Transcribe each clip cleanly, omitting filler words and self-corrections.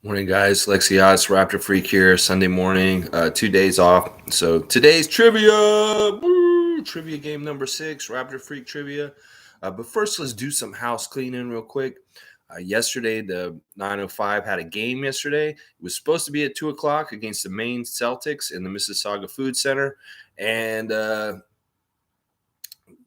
Morning, guys. Lexios, Raptor Freak here. Sunday morning, 2 days off. So today's trivia, woo, trivia game number 6, Raptor Freak Trivia. But first, let's do some house cleaning real quick. Yesterday, the 905 had a game yesterday. It was supposed to be at 2 o'clock against the Maine Celtics in the Mississauga Food Center. And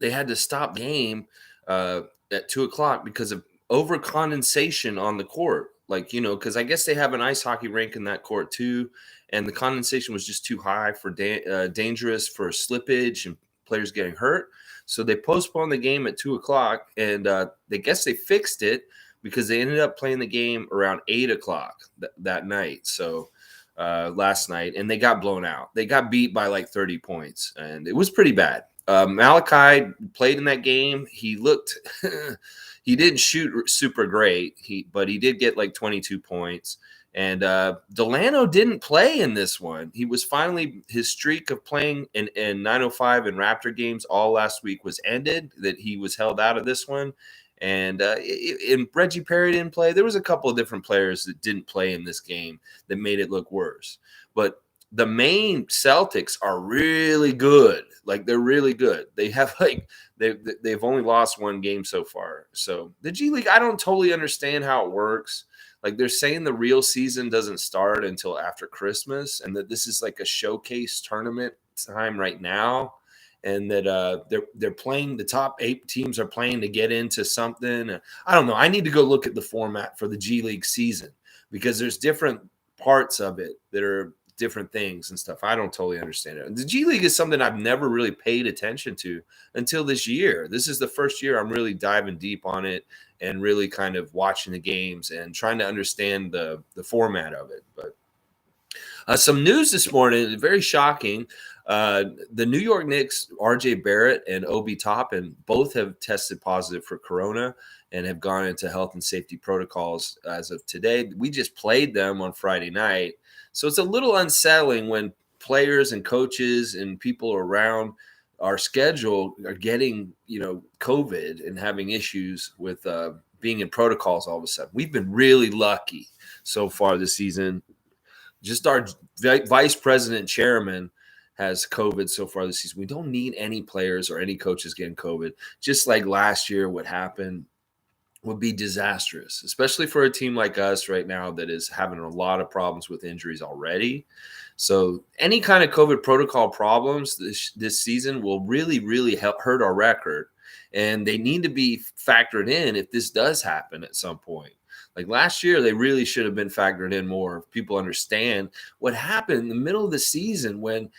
they had to stop game at 2 o'clock because of over condensation on the court. Because I guess they have an ice hockey rink in that court too, and the condensation was just too high for dangerous for slippage and players getting hurt. So they postponed the game at 2 o'clock, and they fixed it because they ended up playing the game around 8 o'clock that night. So last night, and they got blown out. They got beat by like 30 points, and it was pretty bad. Malachi played in that game. He looked, he didn't shoot super great, but he did get like 22 points. And Delano didn't play in this one. He was finally, his streak of playing in 905 and Raptor games all last week was ended, that he was held out of this one. And Reggie Perry didn't play. There was a couple of different players that didn't play in this game that made it look worse. But the Maine Celtics are really good. Like, they're really good. They have they've only lost one game so far. So the G League, I don't totally understand how it works. Like, they're saying the real season doesn't start until after Christmas, and that this is like a showcase tournament time right now, and that they're playing, the top 8 teams are playing to get into something. I don't know. I need to go look at the format for the G League season, because there's different parts of it that are different things and stuff. I don't totally understand it. The G League is something I've never really paid attention to until this year. This is the first year I'm really diving deep on it and really kind of watching the games and trying to understand the format of it. But some news this morning, very shocking. The New York Knicks, RJ Barrett and Obi Toppin, both have tested positive for corona and have gone into health and safety protocols as of today. We just played them on Friday night. So it's a little unsettling when players and coaches and people around our schedule are getting, COVID and having issues with being in protocols all of a sudden. We've been really lucky so far this season. Just our vice president chairman has COVID so far this season. We don't need any players or any coaches getting COVID. Just like last year, what happened would be disastrous, especially for a team like us right now that is having a lot of problems with injuries already. So any kind of COVID protocol problems this season will really, really hurt our record. And they need to be factored in if this does happen at some point. Like last year, they really should have been factored in more if people understand what happened in the middle of the season when,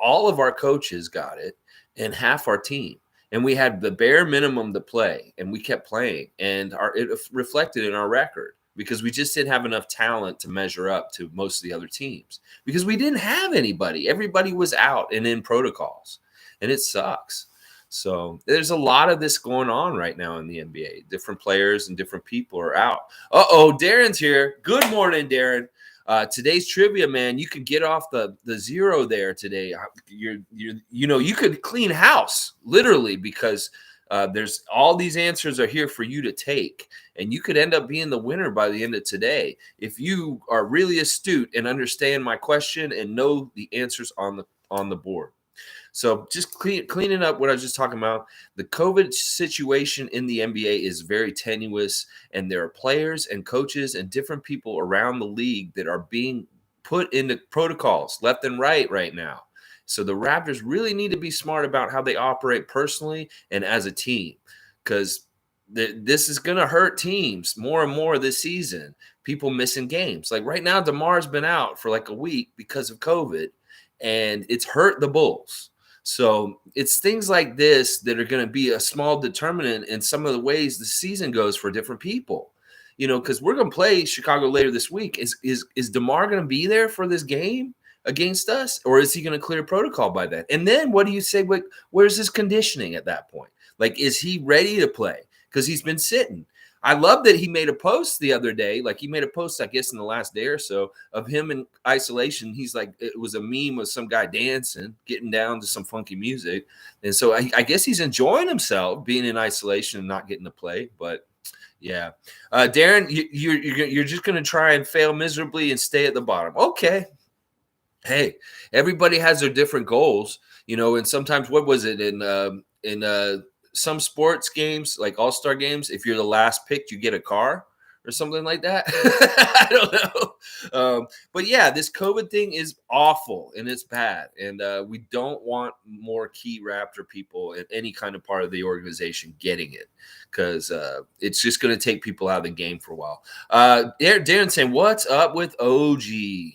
all of our coaches got it and half our team. And we had the bare minimum to play, and we kept playing. And it reflected in our record because we just didn't have enough talent to measure up to most of the other teams because we didn't have anybody. Everybody was out and in protocols, and it sucks. So there's a lot of this going on right now in the NBA. Different players and different people are out. Darren's here. Good morning, Darren. Today's trivia, man, you could get off the zero there today. You could clean house literally because there's all these answers are here for you to take, and you could end up being the winner by the end of today if you are really astute and understand my question and know the answers on the board. So just cleaning up what I was just talking about, the COVID situation in the NBA is very tenuous, and there are players and coaches and different people around the league that are being put into protocols left and right now. So the Raptors really need to be smart about how they operate personally and as a team, because this is going to hurt teams more and more this season. People missing games. Like right now, DeMar's been out for like a week because of COVID, and it's hurt the Bulls. So it's things like this that are going to be a small determinant in some of the ways the season goes for different people, because we're going to play Chicago later this week. Is DeMar going to be there for this game against us, or is he going to clear protocol by then? And then what do you say? Where's his conditioning at that point? Like, is he ready to play? Because he's been sitting. I love that he made a post the other day. Like, he made a post, I guess, in the last day or so of him in isolation. He's like, it was a meme of some guy dancing, getting down to some funky music. And so I guess he's enjoying himself being in isolation and not getting to play. But, Yeah. Darren, you're just going to try and fail miserably and stay at the bottom. Okay. Hey, everybody has their different goals, and sometimes what was it in some sports games, like all-star games, if you're the last pick, you get a car or something like that. I don't know. But yeah, this COVID thing is awful and it's bad. And we don't want more key Raptor people in any kind of part of the organization getting it because it's just going to take people out of the game for a while. Darren saying, what's up with OG?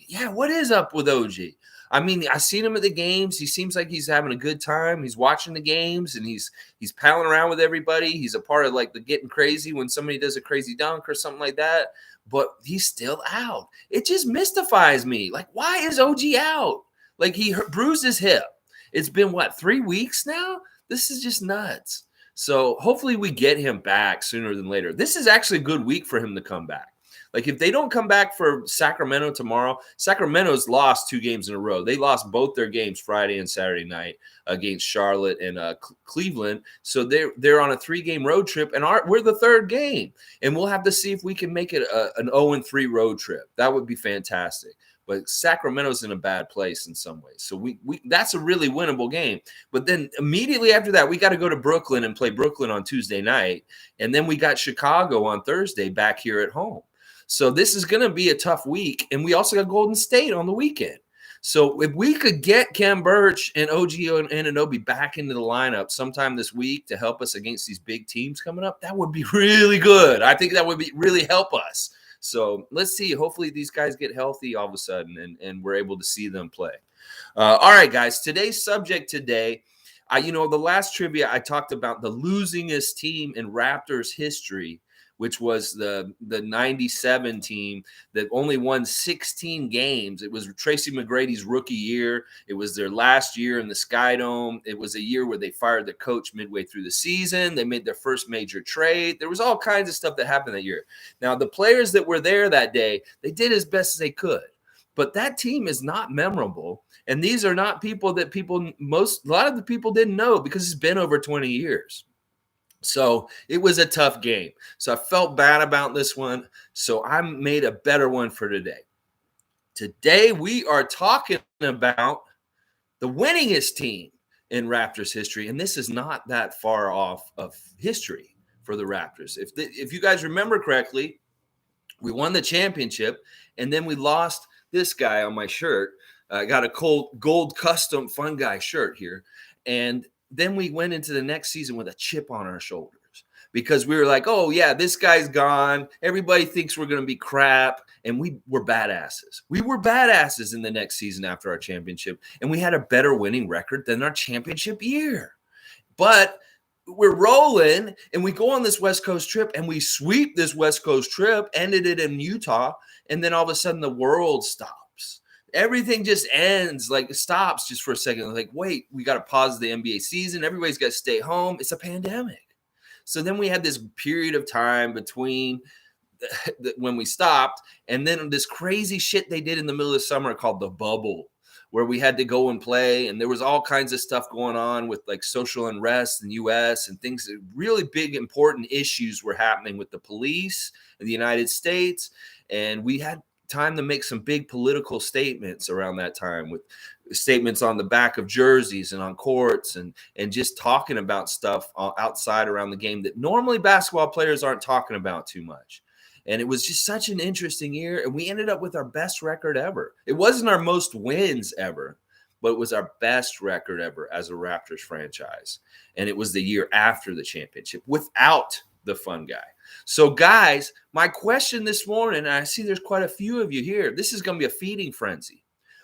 Yeah, what is up with OG? I mean, I seen him at the games. He seems like he's having a good time. He's watching the games and he's palling around with everybody. He's a part of like the getting crazy when somebody does a crazy dunk or something like that. But he's still out. It just mystifies me. Like, why is OG out? Like, he bruised his hip. It's been, 3 weeks now? This is just nuts. So hopefully we get him back sooner than later. This is actually a good week for him to come back. Like, if they don't come back for Sacramento tomorrow, Sacramento's lost 2 games in a row. They lost both their games Friday and Saturday night against Charlotte and Cleveland. So they're on a 3-game road trip, and we're the 3rd game. And we'll have to see if we can make it an 0-3 road trip. That would be fantastic. But Sacramento's in a bad place in some ways. So we that's a really winnable game. But then immediately after that, we got to go to Brooklyn and play Brooklyn on Tuesday night. And then we got Chicago on Thursday back here at home. So this is going to be a tough week. And we also got Golden State on the weekend. So if we could get Cam Birch and OG Anunoby back into the lineup sometime this week to help us against these big teams coming up, that would be really good. I think that would really help us. So let's see. Hopefully these guys get healthy all of a sudden and we're able to see them play. All right, guys. Today's subject today, the last trivia I talked about the losingest team in Raptors history, which was the 97 team that only won 16 games. It was Tracy McGrady's rookie year. It was their last year in the Sky Dome. It was a year where they fired the coach midway through the season. They made their first major trade. There was all kinds of stuff that happened that year. Now, the players that were there that day, they did as best as they could. But that team is not memorable. And these are not people that a lot of the people didn't know because it's been over 20 years. So it was a tough game. So I felt bad about this one. So I made a better one for today. Today we are talking about the winningest team in Raptors history. And this is not that far off of history for the Raptors. If you guys remember correctly, we won the championship and then we lost this guy on my shirt. I got a gold custom fun guy shirt here. And then we went into the next season with a chip on our shoulders because we were like, oh, yeah, this guy's gone. Everybody thinks we're going to be crap. And we were badasses. We were badasses in the next season after our championship. And we had a better winning record than our championship year. But we're rolling and we go on this West Coast trip and we sweep this West Coast trip, ended it in Utah. And then all of a sudden the world stops. Everything just ends, like stops just for a second. Like, wait, we got to pause the NBA season. Everybody's got to stay home. It's a pandemic. So then we had this period of time between when we stopped and then this crazy shit they did in the middle of the summer called the bubble, where we had to go and play. And there was all kinds of stuff going on with like social unrest in the U.S. and things, really big, important issues were happening with the police in the United States. And we had time to make some big political statements around that time with statements on the back of jerseys and on courts and just talking about stuff outside around the game that normally basketball players aren't talking about too much. And it was just such an interesting year. And we ended up with our best record ever. It wasn't our most wins ever, but it was our best record ever as a Raptors franchise. And it was the year after the championship without the fun guy. So, guys, my question this morning, and I see there's quite a few of you here. This is going to be a feeding frenzy.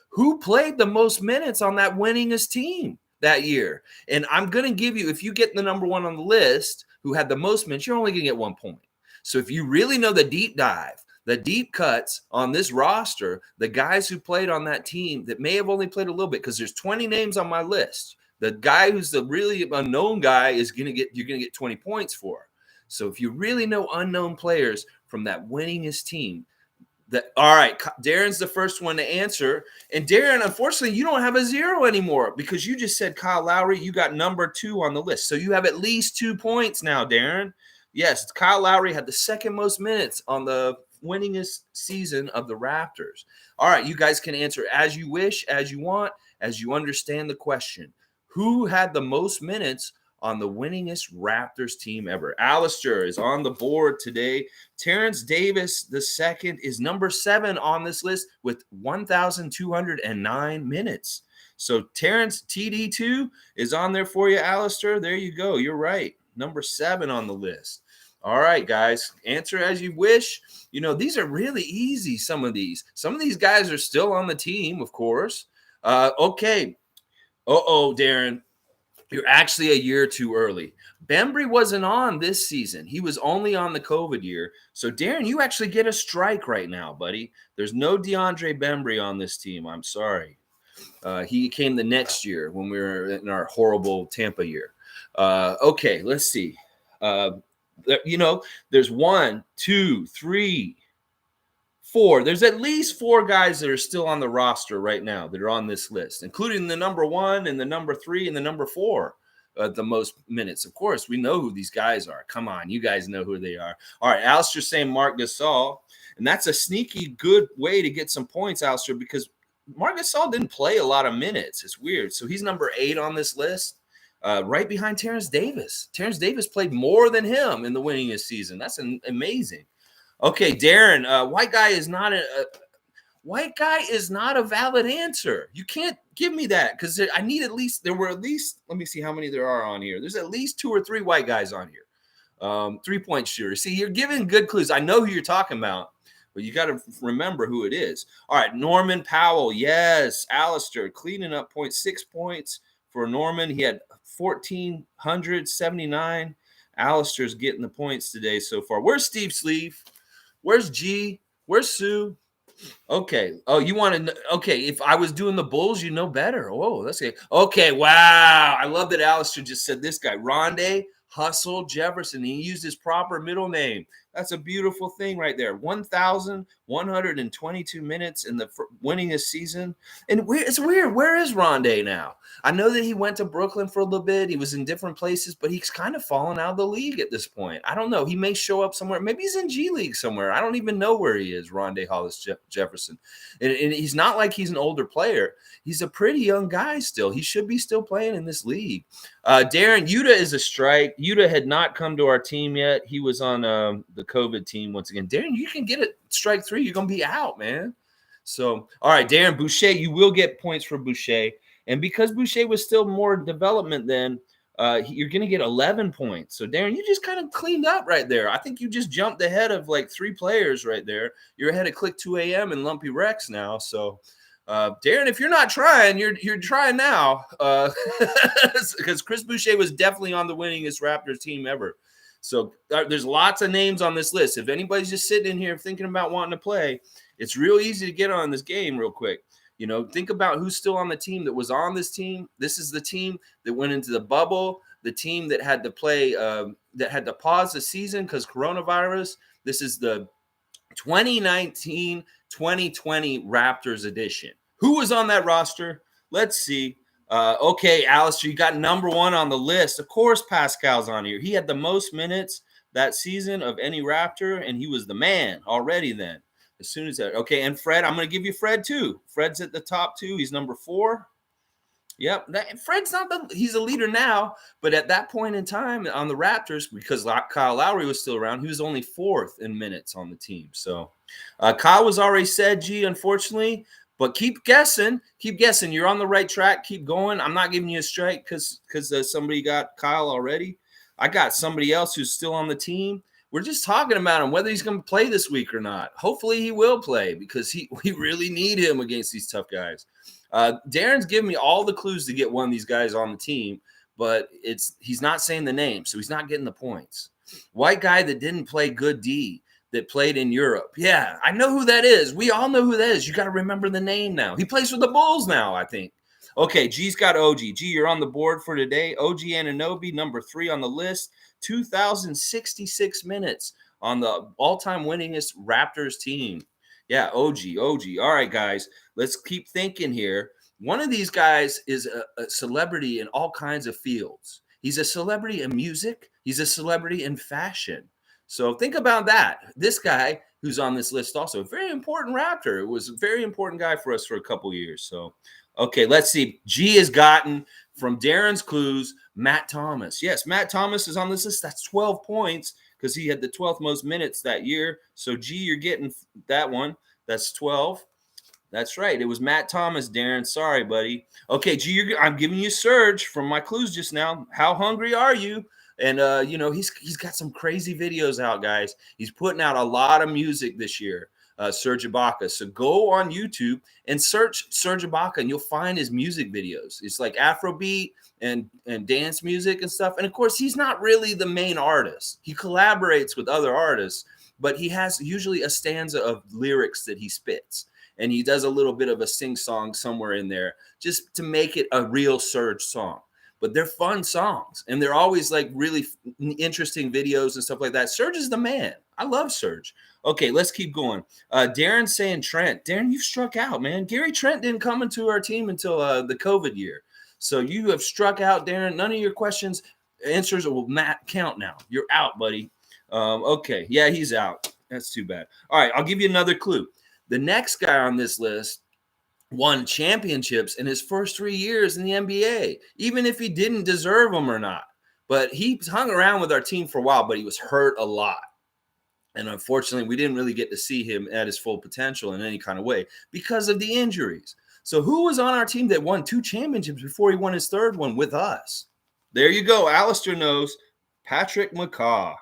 Who played the most minutes on that winningest team that year? And I'm going to give you, if you get the number one on the list who had the most minutes, you're only going to get 1 point. So if you really know the deep dive, the deep cuts on this roster, the guys who played on that team that may have only played a little bit, because there's 20 names on my list. The guy who's the really unknown guy you're going to get 20 points for. So if you really know unknown players from that winningest team, all right, Darren's the first one to answer. And Darren, unfortunately, you don't have a 0 anymore because you just said Kyle Lowry. You got number 2 on the list. So you have at least 2 points now, Darren. Yes, it's Kyle Lowry had the second most minutes on the winningest season of the Raptors. All right, you guys can answer as you wish, as you want, as you understand the question. Who had the most minutes on the winningest Raptors team ever? Alistair is on the board today. Terrence Davis II is number 7 on this list with 1,209 minutes. So Terrence TD2 is on there for you, Alistair. There you go. You're right. Number 7 on the list. All right, guys, answer as you wish. These are really easy, some of these. Some of these guys are still on the team, of course. Okay. Darren, you're actually a year too early. Bembry wasn't on this season. He was only on the COVID year. So, Darren, you actually get a strike right now, buddy. There's no DeAndre Bembry on this team. I'm sorry. He came the next year when we were in our horrible Tampa year. Okay, let's see. There's 1, 2, 3, 4. There's at least 4 guys that are still on the roster right now that are on this list, including the number 1 and the number 3 and the number 4. The most minutes. Of course, we know who these guys are. Come on, you guys know who they are. All right, Alistair's saying Marc Gasol, and that's a sneaky good way to get some points, Alistair, because Marc Gasol didn't play a lot of minutes. It's weird. So he's number 8 on this list, right behind Terrence Davis. Terrence Davis played more than him in the winningest season. That's amazing. Okay, Darren, white guy is not a valid answer. You can't give me that because I need let me see how many there are on here. There's at least 2 or 3 white guys on here. 3-point shooter. See, you're giving good clues. I know who you're talking about, but you got to remember who it is. All right, Norman Powell. Yes, Alistair cleaning up points. 6 points for Norman. He had 1,479. Alistair's getting the points today so far. Where's Steve Sleeve? Where's G? Where's Sue? Okay. Oh, you want to? Okay. If I was doing the Bulls, you know better. Oh, that's okay. Okay. Wow. I love that Alistair just said this guy, Rondé Hustle Jefferson. He used his proper middle name. That's a beautiful thing right there. 1,122 minutes in the winningest season. And it's weird. Where is Rondé now? I know that he went to Brooklyn for a little bit. He was in different places, but he's kind of fallen out of the league at this point. I don't know. He may show up somewhere. Maybe he's in G League somewhere. I don't even know where he is, Rondé Hollis Jefferson. And he's not like he's an older player. He's a pretty young guy still. He should be still playing in this league. Darren, Yuta is a strike. Yuta had not come to our team yet. He was on the COVID team once again. Darren, you can get it strike 3. You're going to be out, man. So, all right, Darren, Boucher, you will get points for Boucher. And because Boucher was still more development then, you're going to get 11 points. So, Darren, you just kind of cleaned up right there. I think you just jumped ahead of like 3 players right there. You're ahead of Click 2 AM and Lumpy Rex now. So, Darren, if you're not trying, you're trying now. Because Chris Boucher was definitely on the winningest Raptors team ever. So there's lots of names on this list. If anybody's just sitting in here thinking about wanting to play, it's real easy to get on this game real quick. Think about who's still on the team that was on this team. This is the team that went into the bubble, the team that had to play, that had to pause the season because coronavirus. This is the 2019-2020 Raptors edition. Who was on that roster? Let's see. Okay, Alistair, you got number 1 on the list. Of course, Pascal's on here. He had the most minutes that season of any Raptor, and he was the man already then. As soon as that. Okay, and Fred, I'm going to give you Fred too. Fred's at the top 2. He's number 4. Yep, Fred's he's a leader now, but at that point in time on the Raptors, because Kyle Lowry was still around, he was only 4th in minutes on the team. So Kyle was already said, G, unfortunately. But keep guessing. You're on the right track. Keep going. I'm not giving you a strike because somebody got Kyle already. I got somebody else who's still on the team. We're just talking about him, whether he's going to play this week or not. Hopefully he will play because we really need him against these tough guys. Darren's giving me all the clues to get one of these guys on the team, but he's not saying the name, so he's not getting the points. White guy that didn't play good D. That played in Europe. Yeah, I know who that is. We all know who that is. You got to remember the name now. He plays for the Bulls now, I think. Okay, G's got OG. G, you're on the board for today. OG Anunoby, number 3 on the list. 2,066 minutes on the all-time winningest Raptors team. Yeah, OG. All right, guys, let's keep thinking here. One of these guys is a celebrity in all kinds of fields. He's a celebrity in music. He's a celebrity in fashion. So think about that. This guy who's on this list also, a very important Raptor. It was a very important guy for us for a couple years. So, okay, let's see. G has gotten from Darren's clues, Matt Thomas. Yes, Matt Thomas is on this list. That's 12 points because he had the 12th most minutes that year. So, G, you're getting that one. That's 12. That's right. It was Matt Thomas, Darren. Sorry, buddy. Okay, G, I'm giving you Surge from my clues just now. How hungry are you? And he's got some crazy videos out, guys. He's putting out a lot of music this year, Serge Ibaka. So go on YouTube and search Serge Ibaka, and you'll find his music videos. It's like Afrobeat and dance music and stuff. And of course, he's not really the main artist. He collaborates with other artists, but he has usually a stanza of lyrics that he spits. And he does a little bit of a sing-song somewhere in there just to make it a real Surge song. But they're fun songs, and they're always like really interesting videos and stuff like that. Surge is the man. I love Surge. Okay, let's keep going. Darren's saying Trent. Darren, you've struck out, man. Gary Trent didn't come into our team until the COVID year. So you have struck out, Darren. None of your questions, answers will count now. You're out, buddy. Okay, yeah, he's out. That's too bad. All right, I'll give you another clue. The next guy on this list won championships in his first 3 years in the NBA, even if he didn't deserve them or not. But he hung around with our team for a while, but he was hurt a lot. And unfortunately, we didn't really get to see him at his full potential in any kind of way because of the injuries. So who was on our team that won 2 championships before he won his 3rd one with us? There you go. Alistair knows. Patrick McCaw.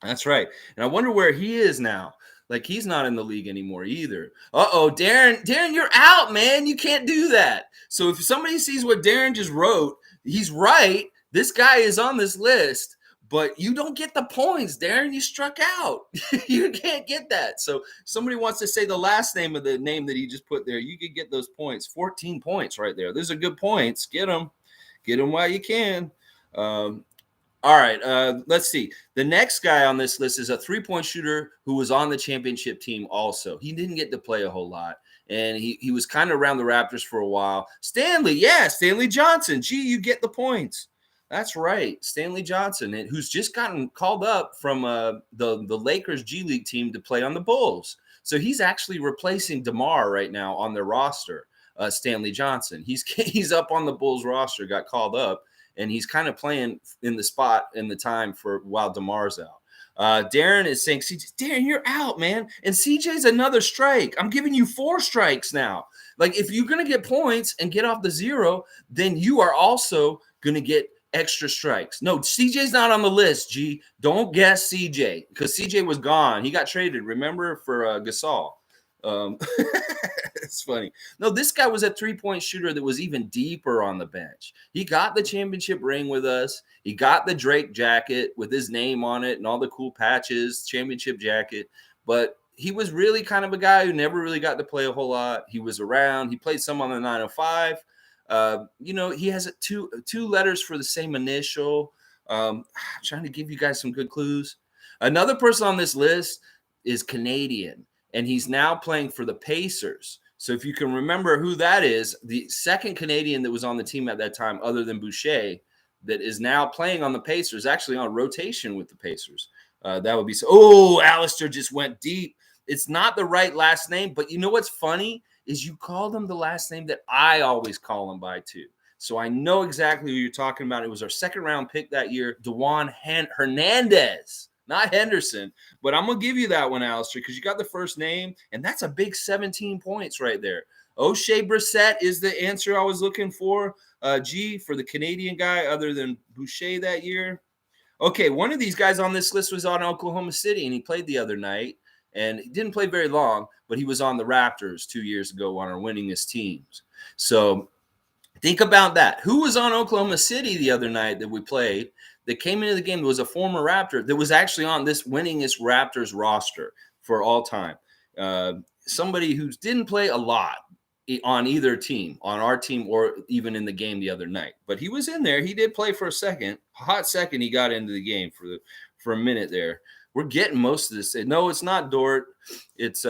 That's right. And I wonder where he is now. Like, he's not in the league anymore either. Uh-oh, Darren, you're out, man. You can't do that. So if somebody sees what Darren just wrote, he's right. This guy is on this list, but you don't get the points, Darren. You struck out. You can't get that. So somebody wants to say the last name of the name that he just put there. You could get those points. 14 points right there. Those are good points. Get them. Get them while you can. All right, let's see. The next guy on this list is a three-point shooter who was on the championship team also. He didn't get to play a whole lot, and he was kind of around the Raptors for a while. Stanley Johnson. Gee, you get the points. That's right, Stanley Johnson, who's just gotten called up from the Lakers G League team to play on the Bulls. So he's actually replacing DeMar right now on their roster, Stanley Johnson. He's up on the Bulls roster, got called up. And he's kind of playing in the spot in the time for while DeMar's out. Darren is saying, Darren, you're out, man. And CJ's another strike. I'm giving you 4 strikes now. Like, if you're going to get points and get off the 0, then you are also going to get extra strikes. No, CJ's not on the list, G. Don't guess CJ because CJ was gone. He got traded, remember, for Gasol. It's funny. No, this guy was a 3-point shooter that was even deeper on the bench. He got the championship ring with us. He got the Drake jacket with his name on it and all the cool patches, championship jacket. But he was really kind of a guy who never really got to play a whole lot. He was around. He played some on the 905. He has two letters for the same initial. I'm trying to give you guys some good clues. Another person on this list is Canadian. And he's now playing for the Pacers. So if you can remember who that is, the second Canadian that was on the team at that time, other than Boucher, that is now playing on the Pacers, actually on rotation with the Pacers. That would be so. Oh, Alistair just went deep. It's not the right last name, but you know what's funny is you called him the last name that I always call him by too. So I know exactly who you're talking about. It was our 2nd round pick that year, DeJuan Hernandez. Not Henderson, but I'm going to give you that one, Alistair, because you got the first name, and that's a big 17 points right there. O'Shea Brissett is the answer I was looking for, G, for the Canadian guy other than Boucher that year. Okay, one of these guys on this list was on Oklahoma City, and he played the other night, and he didn't play very long, but he was on the Raptors 2 years ago on our winningest teams. So think about that. Who was on Oklahoma City the other night that we played that came into the game? That was a former Raptor that was actually on this winningest Raptors roster for all time. Somebody who didn't play a lot on either team, on our team or even in the game the other night. But he was in there. He did play for a hot second. He got into the game for a minute there. We're getting most of this. No, it's not Dort. It's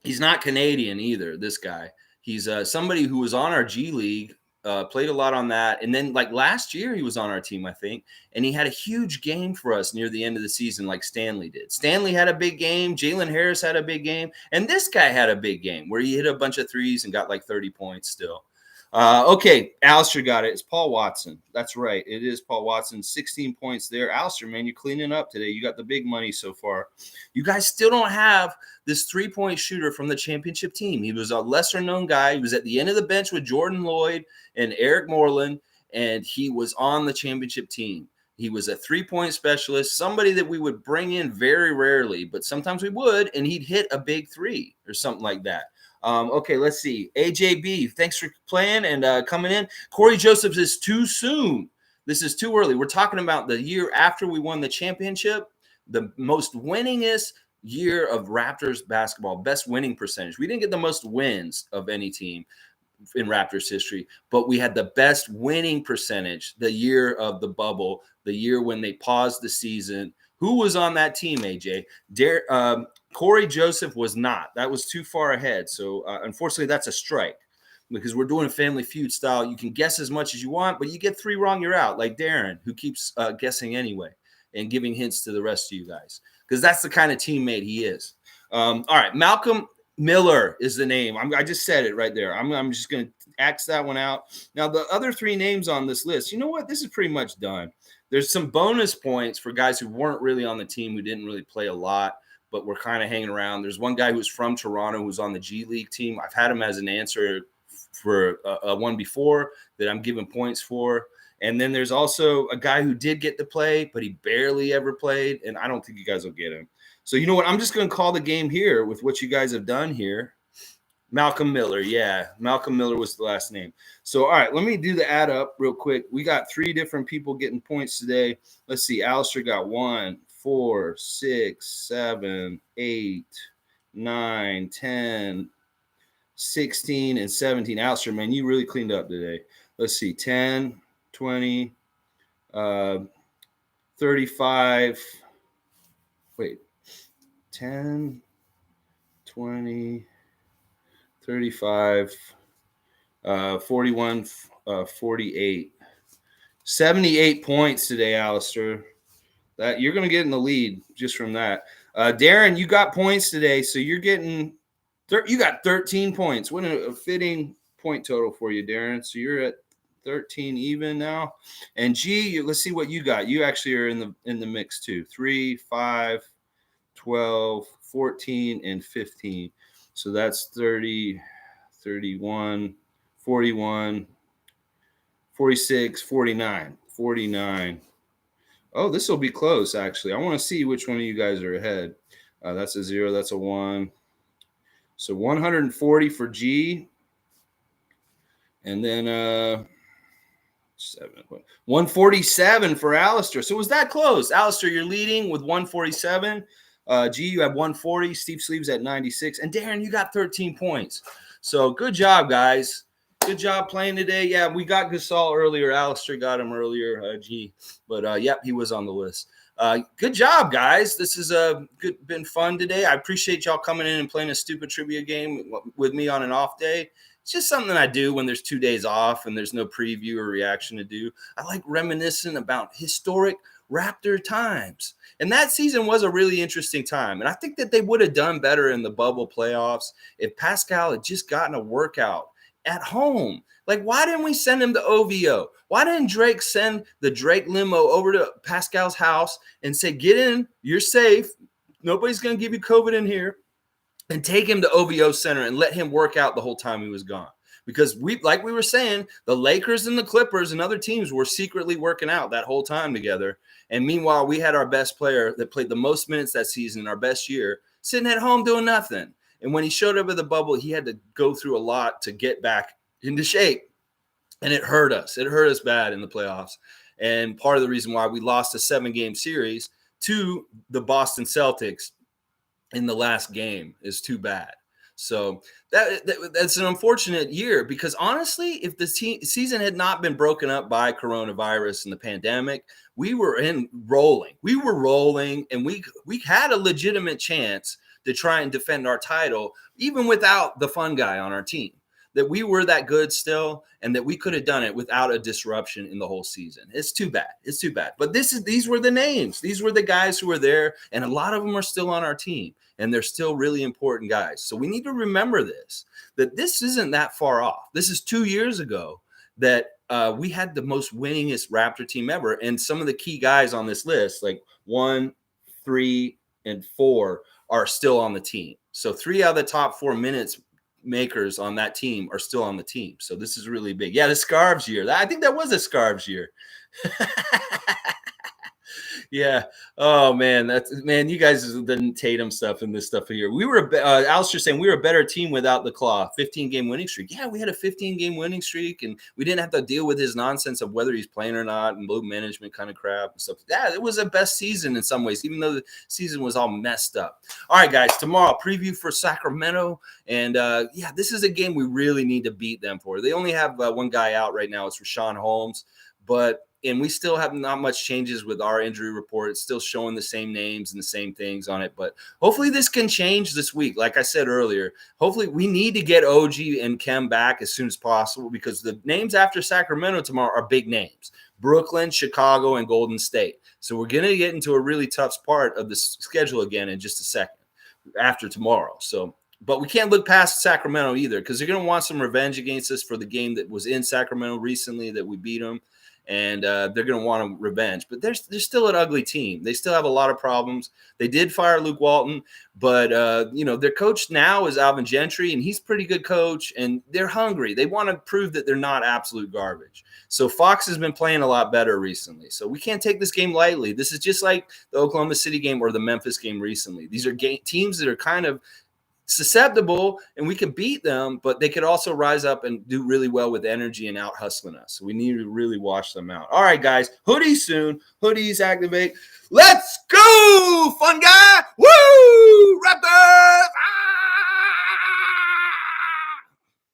he's not Canadian either, this guy. He's somebody who was on our G League Played a lot on that. And then like last year he was on our team, I think, and he had a huge game for us near the end of the season like Stanley did. Stanley had a big game. Jalen Harris had a big game. And this guy had a big game where he hit a bunch of threes and got like 30 points still. Okay, Alistair got it. It's Paul Watson. That's right. It is Paul Watson. 16 points there. Alistair, man, you're cleaning up today. You got the big money so far. You guys still don't have this three-point shooter from the championship team. He was a lesser-known guy. He was at the end of the bench with Jordan Lloyd and Eric Moreland, and he was on the championship team. He was a three-point specialist, somebody that we would bring in very rarely, but sometimes we would, and he'd hit a big three or something like that. Okay, let's see. AJB, thanks for playing and coming in. Corey Josephs is too soon. This is too early. We're talking about the year after we won the championship, the most winningest year of Raptors basketball, best winning percentage. We didn't get the most wins of any team in Raptors history, but we had the best winning percentage the year of the bubble, the year when they paused the season. Who was on that team, AJ? Corey Joseph was not. That was too far ahead. So, unfortunately, that's a strike because we're doing a Family Feud style. You can guess as much as you want, but you get three wrong, you're out, like Darren, who keeps guessing anyway and giving hints to the rest of you guys because that's the kind of teammate he is. All right, Malcolm Miller is the name. I just said it right there. I'm just going to X that one out. Now, the other three names on this list, you know what? This is pretty much done. There's some bonus points for guys who weren't really on the team, who didn't really play a lot, but were kind of hanging around. There's one guy who's from Toronto who's on the G League team. I've had him as an answer for one before that I'm giving points for. And then there's also a guy who did get to play, but he barely ever played, and I don't think you guys will get him. So you know what? I'm just going to call the game here with what you guys have done here. Malcolm Miller. Yeah, Malcolm Miller was the last name. So, all right, let me do the add up real quick. We got three different people getting points today. Let's see. Alistair got 1, 4, 6, 7, 8, 9, 10, 16, and 17. Alistair, man, you really cleaned up today. Let's see. 10, 20, 35. Wait. 10, 20, 35, 41, 48. 78 points today, Alistair. That you're going to get in the lead just from that. Darren, you got points today, so you're getting you got 13 points. What a fitting point total for you, Darren. So you're at 13 even now. And G, let's see what you got. You actually are in the mix too. 3, 5, 12, 14, and 15. So that's 30, 31, 41, 46, 49, 49. Oh, this will be close, actually. I want to see which one of you guys are ahead. That's a 0. That's a 1. So 140 for G. And then 147 for Alistair. So was that close? Alistair, you're leading with 147. G, you have 140. Steve Sleeves at 96. And Darren, you got 13 points. So good job, guys. Good job playing today. Yeah, we got Gasol earlier. Alistair got him earlier, G. But, yep, he was on the list. Good job, guys. This has been fun today. I appreciate y'all coming in and playing a stupid trivia game with me on an off day. It's just something I do when there's 2 days off and there's no preview or reaction to do. I like reminiscing about historic Raptor times. And that season was a really interesting time. And I think that they would have done better in the bubble playoffs if Pascal had just gotten a workout at home. Like, why didn't we send him to OVO? Why didn't Drake send the Drake limo over to Pascal's house and say, get in, you're safe, nobody's going to give you COVID in here, and take him to OVO Center and let him work out the whole time he was gone? Because like we were saying, the Lakers and the Clippers and other teams were secretly working out that whole time together. And meanwhile, we had our best player that played the most minutes that season, our best year, sitting at home doing nothing. And when he showed up at the bubble, he had to go through a lot to get back into shape. And it hurt us. It hurt us bad in the playoffs. And part of the reason why we lost a 7-game series to the Boston Celtics in the last game is too bad. So that's an unfortunate year because, honestly, if the season had not been broken up by coronavirus and the pandemic, we were rolling. We were rolling, and we had a legitimate chance to try and defend our title, even without the fun guy on our team. that we were that good still, and that we could have done it without a disruption in the whole season. It's too bad. It's too bad. But these were the names. These were the guys who were there, and a lot of them are still on our team, and they're still really important guys. So we need to remember that this isn't that far off. This is 2 years ago that we had the most winningest Raptor team ever, and some of the key guys on this list, like 1, 3, and 4, are still on the team. So 3 out of the top 4 minutes makers on that team are still on the team. So this is really big. Yeah, the Scarves year. I think that was a Scarves year. Yeah. Oh man, you guys the Tatum stuff and this stuff here. We were Alistair saying we were a better team without the Claw. 15-game winning streak. Yeah, we had a 15-game winning streak, and we didn't have to deal with his nonsense of whether he's playing or not and load management kind of crap and stuff. Yeah, it was the best season in some ways, even though the season was all messed up. All right, guys, tomorrow preview for Sacramento, and yeah, this is a game we really need to beat them for. They only have one guy out right now. It's Rashawn Holmes, and we still have not much changes with our injury report. It's still showing the same names and the same things on it. But hopefully this can change this week. Like I said earlier, hopefully we need to get OG and Kem back as soon as possible, because the names after Sacramento tomorrow are big names: Brooklyn, Chicago, and Golden State. So we're going to get into a really tough part of the schedule again in just a second after tomorrow. But we can't look past Sacramento either, because they're going to want some revenge against us for the game that was in Sacramento recently that we beat them. And they're going to want a revenge. But they're still an ugly team. They still have a lot of problems. They did fire Luke Walton, but their coach now is Alvin Gentry, and he's a pretty good coach, and they're hungry. They want to prove that they're not absolute garbage. So Fox has been playing a lot better recently. So we can't take this game lightly. This is just like the Oklahoma City game or the Memphis game recently. These are teams that are kind of susceptible, and we could beat them, but they could also rise up and do really well with energy and out hustling us. So we need to really wash them out. All right, guys, hoodies soon. Hoodies activate. Let's go, fun guy. Woo! Raptors!